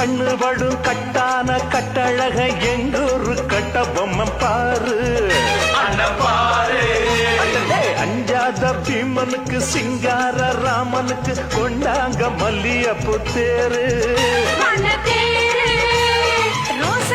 கண்ணுபடும் கட்டான கட்டழக எங்கூரு கட்ட பொம்மை பாரு அஞ்சாத பீமனுக்கு சிங்கார ராமனுக்கு கொண்டாங்க மல்லியப்பு தேரு ரோச